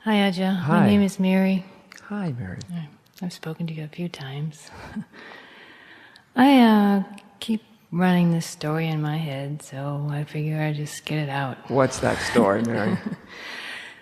Hi, Aja. Hi. My name is Mary. Hi, Mary. I've spoken to you a few times. I keep running this story in my head, so I figure I just get it out. What's that story, Mary?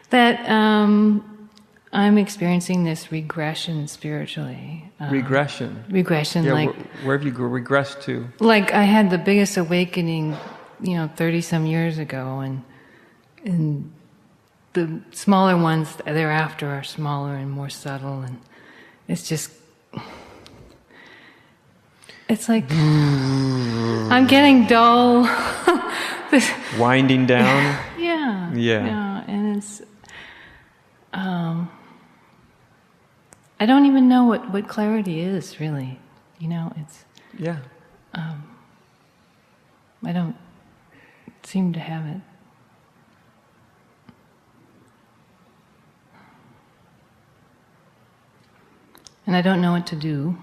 That I'm experiencing this regression spiritually. Regression. Regression, Yeah, like where have you regressed to? like I had the biggest awakening, 30-some years ago, and the smaller ones thereafter are smaller and more subtle, and it's just, it's like I'm getting dull. Winding down? Yeah, and it's I don't even know what clarity is, really. It's Yeah. I don't seem to have it. And I don't know what to do.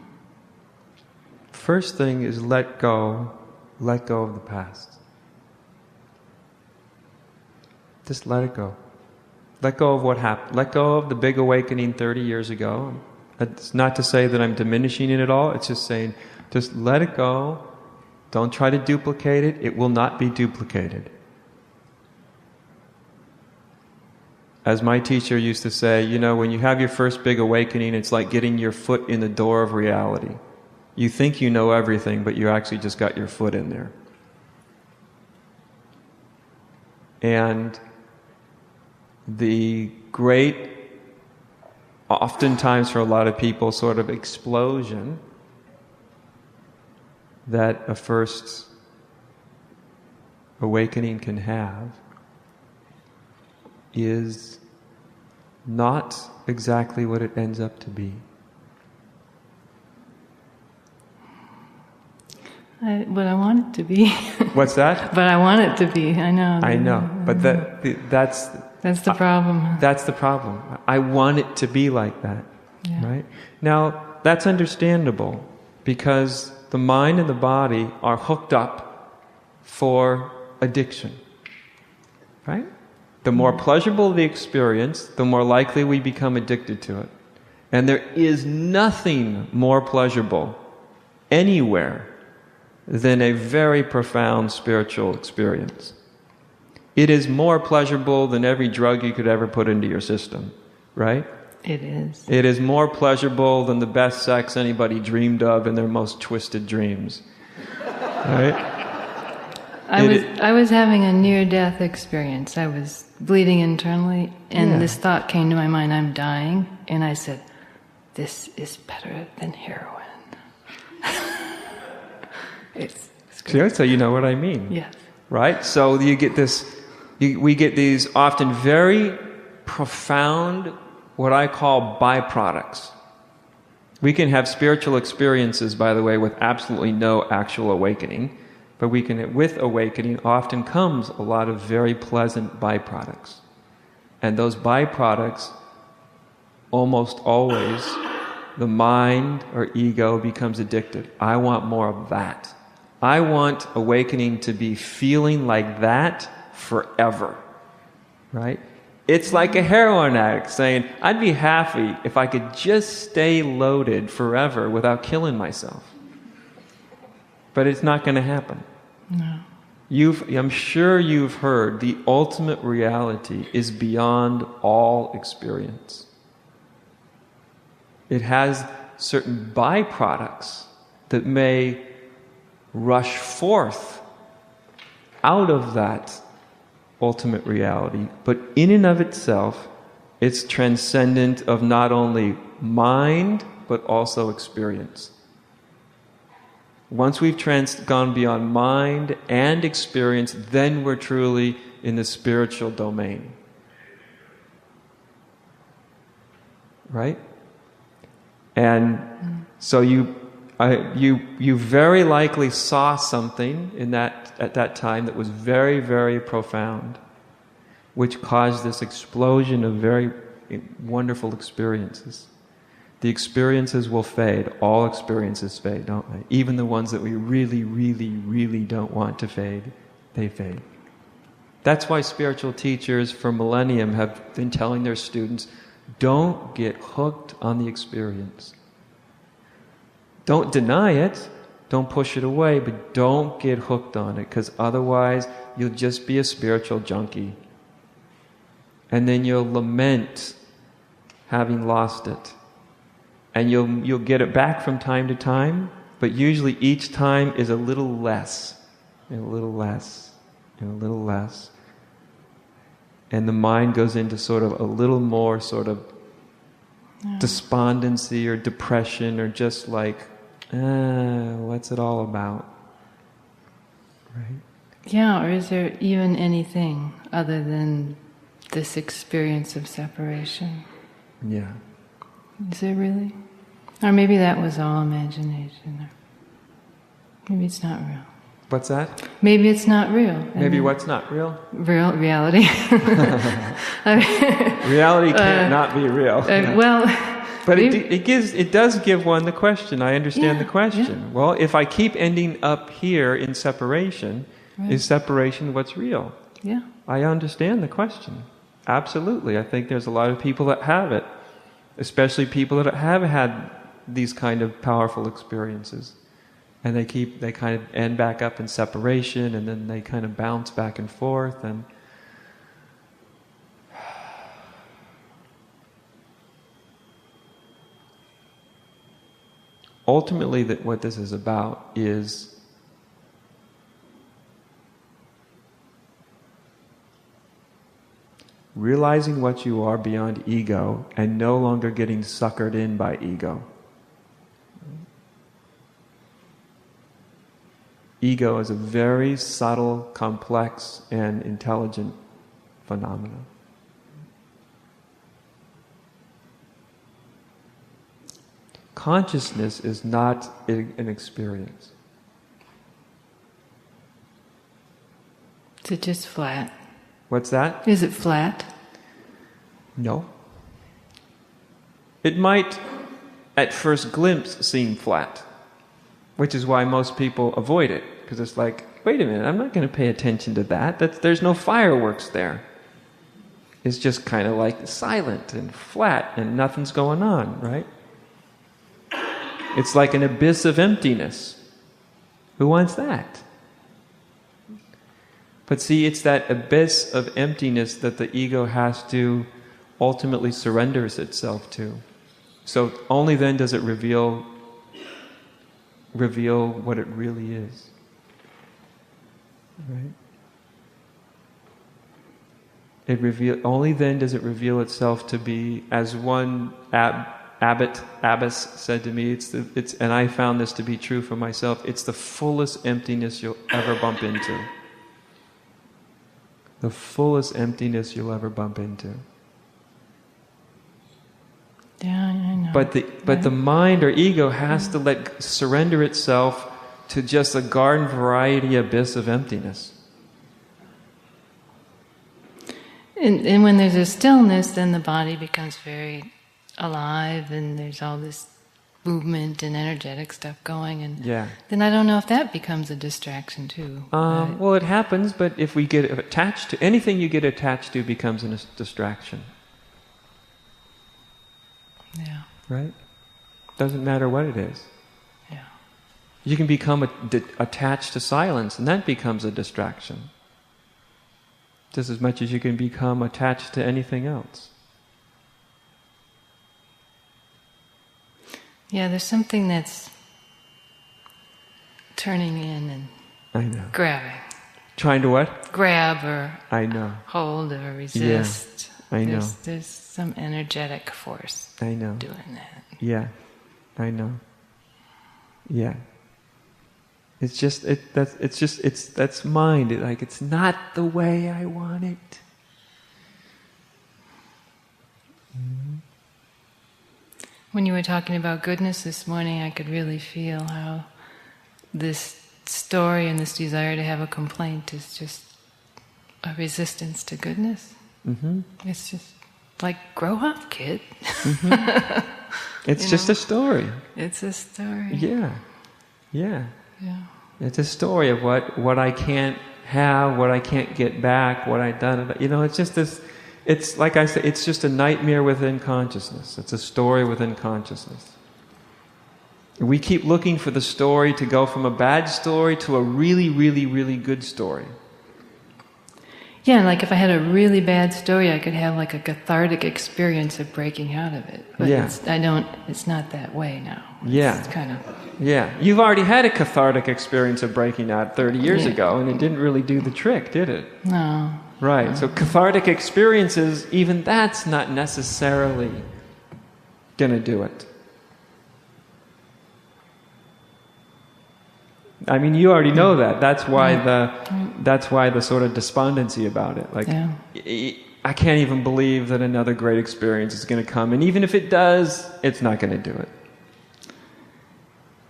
First thing is let go of the past. Just let it go. Let go of what happened. Let go of the big awakening 30 years ago. It's not to say that I'm diminishing it at all. It's just saying, just let it go. Don't try to duplicate it. It will not be duplicated. As my teacher used to say, when you have your first big awakening, it's like getting your foot in the door of reality. You think you know everything, but you actually just got your foot in there. And the great, oftentimes for a lot of people, sort of explosion that a first awakening can have is not exactly what it ends up to be. But I want it to be. What's that? But I want it to be. I know. I know, but that's the problem. That's the problem. I want it to be like that, right? Now, that's understandable because the mind and the body are hooked up for addiction, right? The more pleasurable the experience, the more likely we become addicted to it. And there is nothing more pleasurable anywhere than a very profound spiritual experience. It is more pleasurable than every drug you could ever put into your system, right? It is. It is more pleasurable than the best sex anybody dreamed of in their most twisted dreams, right? I was having a near-death experience. I was bleeding internally, and this thought came to my mind, I'm dying, and I said, this is better than heroin. It's Clear? So you know what I mean. Yes. Right? So you get this, we get these often very profound, what I call byproducts. We can have spiritual experiences, by the way, with absolutely no actual awakening, but with awakening often comes a lot of very pleasant byproducts. And those byproducts, almost always, the mind or ego becomes addicted. I want more of that. I want awakening to be feeling like that forever, right? It's like a heroin addict saying, I'd be happy if I could just stay loaded forever without killing myself. But it's not going to happen. No. I'm sure you've heard the ultimate reality is beyond all experience. It has certain byproducts that may rush forth out of that ultimate reality, but in and of itself, it's transcendent of not only mind, but also experience. Once we've gone beyond mind and experience, then we're truly in the spiritual domain. Right? And so you very likely saw something at that time that was very, very profound, which caused this explosion of very wonderful experiences. The experiences will fade. All experiences fade, don't they? Even the ones that we really, really, really don't want to fade, they fade. That's why spiritual teachers for millennium have been telling their students, don't get hooked on the experience. Don't deny it, don't push it away, but don't get hooked on it, because otherwise you'll just be a spiritual junkie. And then you'll lament having lost it. And you'll get it back from time to time, but usually each time is a little less, and a little less, and a little less. And the mind goes into sort of a little more sort of despondency or depression, or just like, what's it all about? Right? Yeah, or is there even anything other than this experience of separation? Yeah. Is there really? Or maybe that was all imagination. Or maybe it's not real. What's that? Maybe it's not real. Maybe what's not real? Reality. Reality can't not be real. Well, but it does give one the question. I understand the question. Yeah. Well, if I keep ending up here in separation, is separation what's real? Yeah. I understand the question. Absolutely. I think there's a lot of people that have it, especially people that have had these kind of powerful experiences. And they kind of end back up in separation, and then they kind of bounce back and forth. And ultimately, what this is about is realizing what you are beyond ego and no longer getting suckered in by ego. Ego is a very subtle, complex, and intelligent phenomenon. Consciousness is not an experience. Is it just flat? What's that? Is it flat? No. It might, at first glimpse, seem flat, which is why most people avoid it, because it's like, wait a minute, I'm not going to pay attention to that. There's no fireworks there. It's just kind of like silent and flat and nothing's going on, right? It's like an abyss of emptiness. Who wants that? But see, it's that abyss of emptiness that the ego has to ultimately surrenders itself to. So only then does it reveal what it really is. Right? Only then does it reveal itself to be, as one abbess said to me, and I found this to be true for myself, it's the fullest emptiness you'll ever bump into. The fullest emptiness you'll ever bump into. Yeah, I know. But the mind or ego has to surrender itself to just a garden variety abyss of emptiness. And when there's a stillness, then the body becomes very alive, and there's all this movement and energetic stuff going, and then I don't know if that becomes a distraction too. Well, it happens, but if we get attached to anything, you get attached to becomes a distraction. Yeah. Right? Doesn't matter what it is. Yeah. You can become attached to silence, and that becomes a distraction. Just as much as you can become attached to anything else. Yeah, there's something that's turning in and I know. Grabbing. Trying to what? Grab or I know. Hold or resist. Yeah, I know. There's some energetic force I know. doing that. Yeah, I know. Yeah. That's mind. It's not the way I want it. Mm-hmm. When you were talking about goodness this morning, I could really feel how this story and this desire to have a complaint is just a resistance to goodness. Mm-hmm. It's just like, grow up, kid. Mm-hmm. It's just a story. It's a story. Yeah. Yeah. Yeah. It's a story of what I can't have, what I can't get back, what I've done. You know, it's just this, it's like I said, it's just a nightmare within consciousness. It's a story within consciousness. We keep looking for the story to go from a bad story to a really, really, really good story. Yeah, like if I had a really bad story, I could have like a cathartic experience of breaking out of it. But Yeah. it's not that way now. Yeah. It's kind of... Yeah. You've already had a cathartic experience of breaking out 30 years Yeah. ago, and it didn't really do the trick, did it? No. Right. So cathartic experiences, even that's not necessarily going to do it. I mean, you already know that. That's why the sort of despondency about it. Like, Yeah. I can't even believe that another great experience is going to come, and even if it does, it's not going to do it.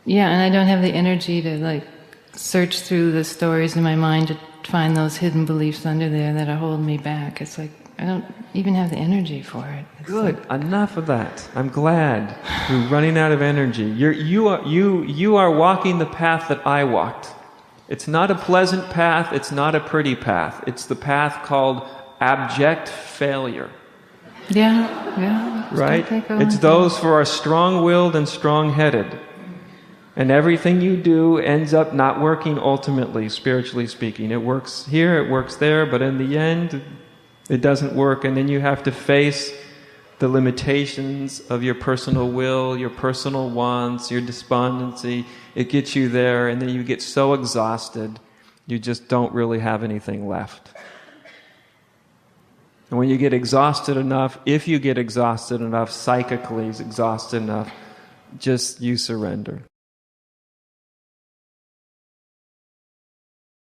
Yeah, and I don't have the energy to like search through the stories in my mind to find those hidden beliefs under there that are holding me back. It's like I don't even have the energy for it. It's Good. like, Enough of that. I'm glad. You're running out of energy. You are walking the path that I walked. It's not a pleasant path. It's not a pretty path. It's the path called abject failure. yeah. Right? Take over. It's those who are strong-willed and strong-headed. And everything you do ends up not working ultimately, spiritually speaking. It works here, it works there, but in the end, it doesn't work. And then you have to face the limitations of your personal will, your personal wants, your despondency. It gets you there, and then you get so exhausted, you just don't really have anything left. And when you get exhausted enough, if you get exhausted enough, psychically exhausted enough, just you surrender.